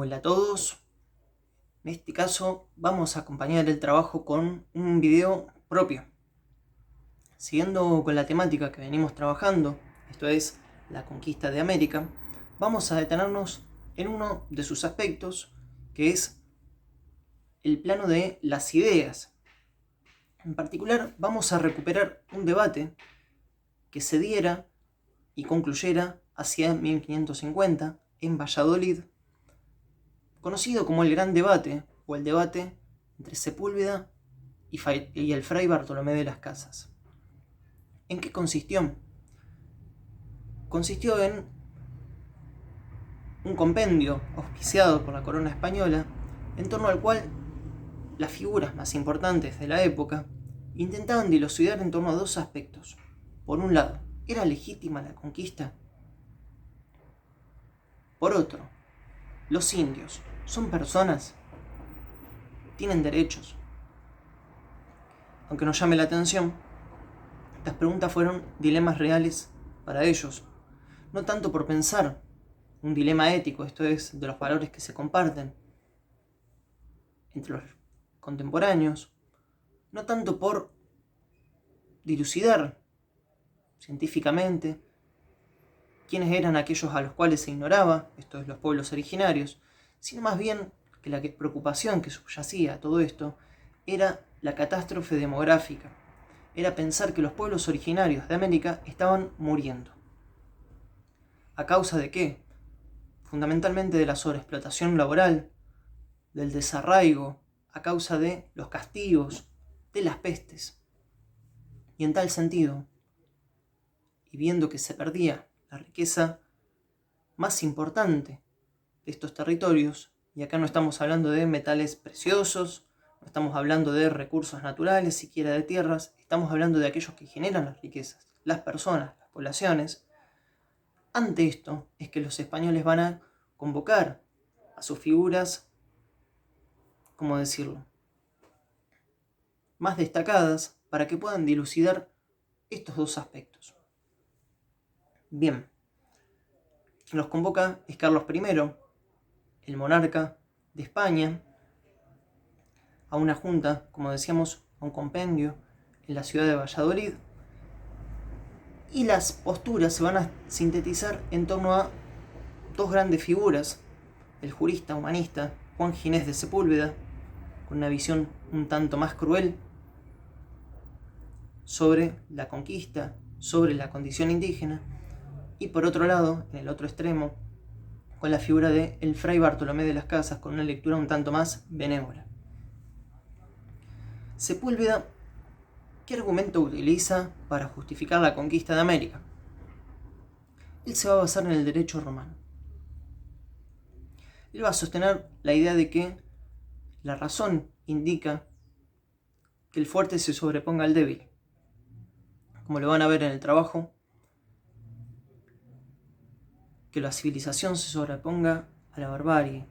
Hola a todos. En este caso vamos a acompañar el trabajo con un video propio. Siguiendo con la temática que venimos trabajando, esto es la conquista de América, vamos a detenernos en uno de sus aspectos, que es el plano de las ideas. En particular vamos a recuperar un debate que se diera y concluyera hacia 1550 en Valladolid, conocido como el Gran Debate o el debate entre Sepúlveda y el fray Bartolomé de las Casas. ¿En qué consistió? Consistió en un compendio auspiciado por la corona española, en torno al cual las figuras más importantes de la época intentaban dilucidar en torno a dos aspectos. Por un lado, ¿era legítima la conquista? Por otro, ¿los indios son personas? ¿Tienen derechos? Aunque nos llame la atención, estas preguntas fueron dilemas reales para ellos, no tanto por pensar un dilema ético, esto es, de los valores que se comparten entre los contemporáneos, no tanto por dilucidar científicamente quiénes eran aquellos a los cuales se ignoraba, esto es, los pueblos originarios, sino más bien que la preocupación que subyacía a todo esto era la catástrofe demográfica, era pensar que los pueblos originarios de América estaban muriendo. ¿A causa de qué? Fundamentalmente de la sobreexplotación laboral, del desarraigo, a causa de los castigos, de las pestes. Y en tal sentido, y viendo que se perdía la riqueza más importante de estos territorios, y acá no estamos hablando de metales preciosos, no estamos hablando de recursos naturales, siquiera de tierras, estamos hablando de aquellos que generan las riquezas, las personas, las poblaciones. Ante esto es que los españoles van a convocar a sus figuras, ¿cómo decirlo?, más destacadas para que puedan dilucidar estos dos aspectos. Bien, quien los convoca es Carlos I, el monarca de España, a una junta, como decíamos, a un compendio en la ciudad de Valladolid, y las posturas se van a sintetizar en torno a dos grandes figuras: el jurista humanista Juan Ginés de Sepúlveda, con una visión un tanto más cruel sobre la conquista, sobre la condición indígena, y por otro lado, en el otro extremo, con la figura de el fray Bartolomé de las Casas, con una lectura un tanto más benévola. Sepúlveda, ¿qué argumento utiliza para justificar la conquista de América? Él se va a basar en el derecho romano. Él va a sostener la idea de que la razón indica que el fuerte se sobreponga al débil. Como lo van a ver en el trabajo, que la civilización se sobreponga a la barbarie,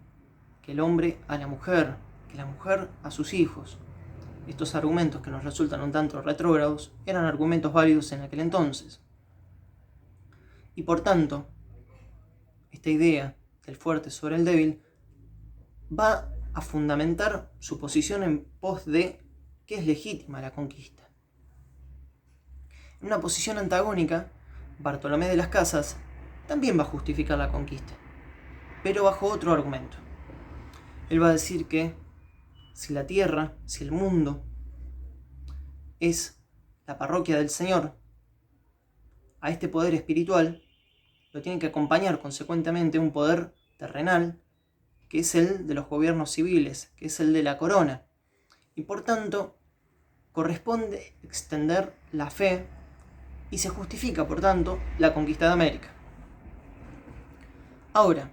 que el hombre a la mujer, que la mujer a sus hijos. Estos argumentos, que nos resultan un tanto retrógrados, eran argumentos válidos en aquel entonces. Y por tanto, esta idea del fuerte sobre el débil va a fundamentar su posición en pos de que es legítima la conquista. En una posición antagónica, Bartolomé de las Casas también va a justificar la conquista, pero bajo otro argumento. Él va a decir que si la tierra, si el mundo es la parroquia del Señor, a este poder espiritual lo tiene que acompañar consecuentemente un poder terrenal, que es el de los gobiernos civiles, que es el de la corona. Y por tanto, corresponde extender la fe y se justifica, por tanto, la conquista de América. Ahora,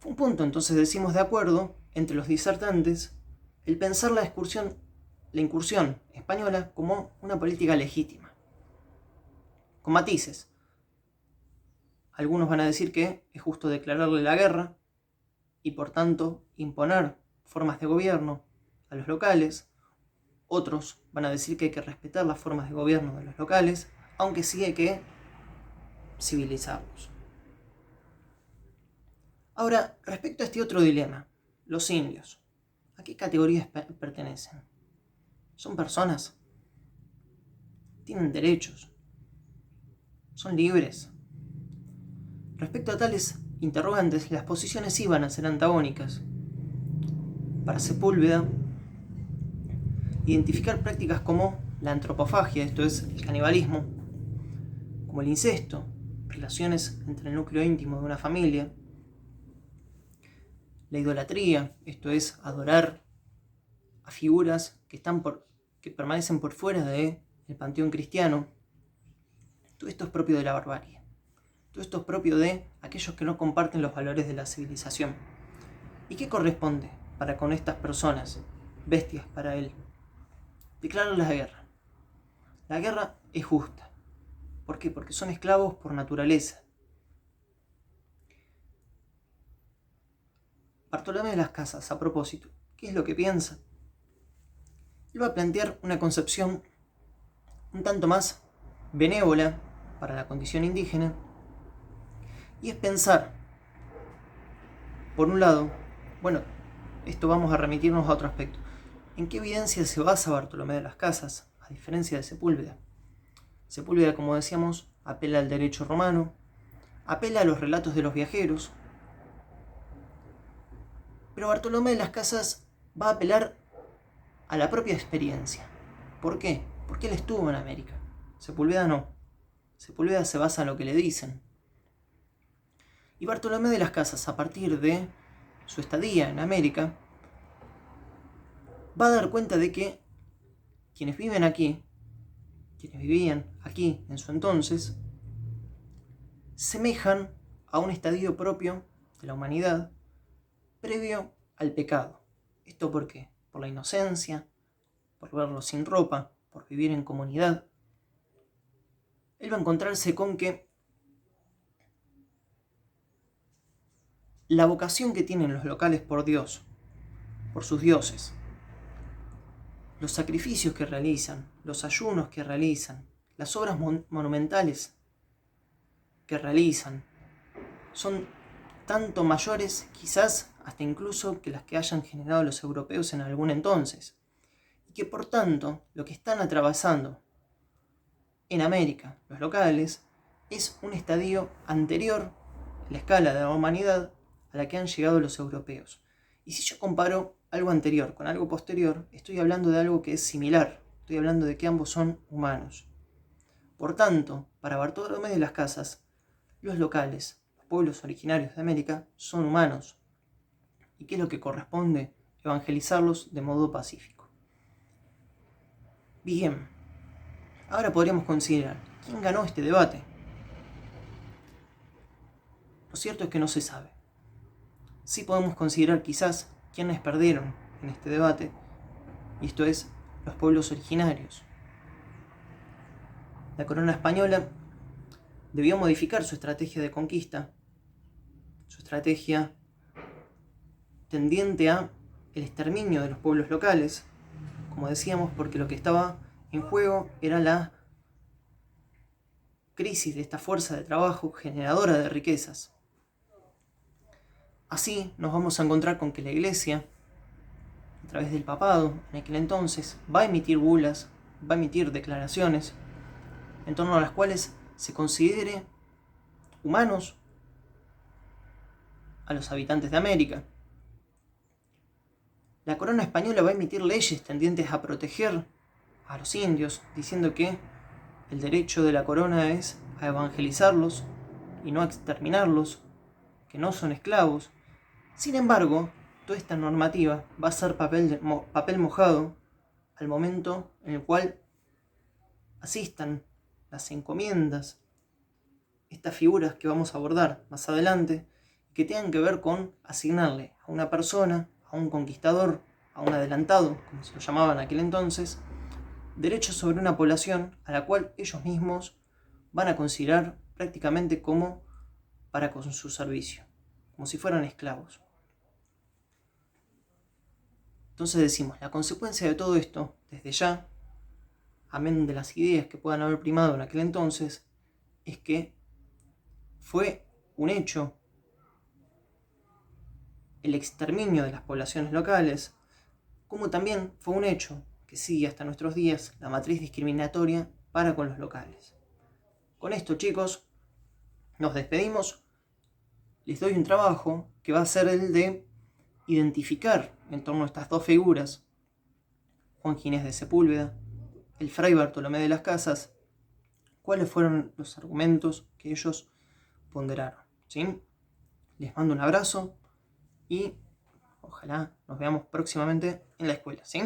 fue un punto, entonces, decimos, de acuerdo entre los disertantes el pensar la incursión española como una política legítima, con matices. Algunos van a decir que es justo declararle la guerra y por tanto imponer formas de gobierno a los locales. Otros van a decir que hay que respetar las formas de gobierno de los locales, aunque sí hay que civilizarlos. Ahora, respecto a este otro dilema, los indios, ¿a qué categorías pertenecen? ¿Son personas? ¿Tienen derechos? ¿Son libres? Respecto a tales interrogantes, las posiciones iban a ser antagónicas. Para Sepúlveda, identificar prácticas como la antropofagia, esto es, el canibalismo, como el incesto, relaciones entre el núcleo íntimo de una familia, la idolatría, esto es, adorar a figuras que permanecen por fuera del panteón cristiano. Todo esto es propio de la barbarie. Todo esto es propio de aquellos que no comparten los valores de la civilización. ¿Y qué corresponde para con estas personas, bestias para él? Declarar la guerra. La guerra es justa. ¿Por qué? Porque son esclavos por naturaleza. Bartolomé de las Casas, a propósito, ¿qué es lo que piensa? Él va a plantear una concepción un tanto más benévola para la condición indígena, y es pensar, por un lado, bueno, esto vamos a remitirnos a otro aspecto, ¿en qué evidencia se basa Bartolomé de las Casas, a diferencia de Sepúlveda? Sepúlveda, como decíamos, apela al derecho romano, apela a los relatos de los viajeros, pero Bartolomé de las Casas va a apelar a la propia experiencia. ¿Por qué? Porque él estuvo en América. Sepúlveda no. Sepúlveda se basa en lo que le dicen. Y Bartolomé de las Casas, a partir de su estadía en América, va a dar cuenta de que quienes viven aquí, quienes vivían aquí en su entonces, semejan a un estadio propio de la humanidad previo al pecado. ¿Esto por qué? Por la inocencia, por verlo sin ropa, por vivir en comunidad. Él va a encontrarse con que la vocación que tienen los locales por Dios, por sus dioses, los sacrificios que realizan, los ayunos que realizan, las obras monumentales que realizan, son tanto mayores, quizás hasta incluso, que las que hayan generado los europeos en algún entonces. Y que por tanto, lo que están atravesando en América, los locales, es un estadio anterior en la escala de la humanidad a la que han llegado los europeos. Y si yo comparo algo anterior con algo posterior, estoy hablando de algo que es similar, estoy hablando de que ambos son humanos. Por tanto, para Bartolomé de las Casas, los locales, los pueblos originarios de América, son humanos. ¿Y qué es lo que corresponde? Evangelizarlos de modo pacífico. Bien, ahora podríamos considerar, ¿quién ganó este debate? Lo cierto es que no se sabe. Sí podemos considerar quizás quiénes perdieron en este debate, y esto es, los pueblos originarios. La corona española debió modificar su estrategia de conquista, su estrategia tendiente a el exterminio de los pueblos locales, como decíamos, porque lo que estaba en juego era la crisis de esta fuerza de trabajo generadora de riquezas. Así nos vamos a encontrar con que la Iglesia, a través del papado, en aquel entonces, va a emitir bulas, va a emitir declaraciones en torno a las cuales se considere humanos a los habitantes de América. La corona española va a emitir leyes tendientes a proteger a los indios, diciendo que el derecho de la corona es a evangelizarlos y no a exterminarlos, que no son esclavos. Sin embargo, toda esta normativa va a ser papel mojado al momento en el cual asistan las encomiendas, estas figuras que vamos a abordar más adelante, que tengan que ver con asignarle a una persona, a un conquistador, a un adelantado, como se lo llamaban en aquel entonces, derechos sobre una población a la cual ellos mismos van a considerar prácticamente como para con su servicio, como si fueran esclavos. Entonces decimos, la consecuencia de todo esto, desde ya, amén de las ideas que puedan haber primado en aquel entonces, es que fue un hecho el exterminio de las poblaciones locales, como también fue un hecho que sigue hasta nuestros días la matriz discriminatoria para con los locales. Con esto, chicos, nos despedimos. Les doy un trabajo que va a ser el de identificar en torno a estas dos figuras, Juan Ginés de Sepúlveda, el Fray Bartolomé de las Casas, cuáles fueron los argumentos que ellos ponderaron, ¿sí? Les mando un abrazo y ojalá nos veamos próximamente en la escuela, ¿sí?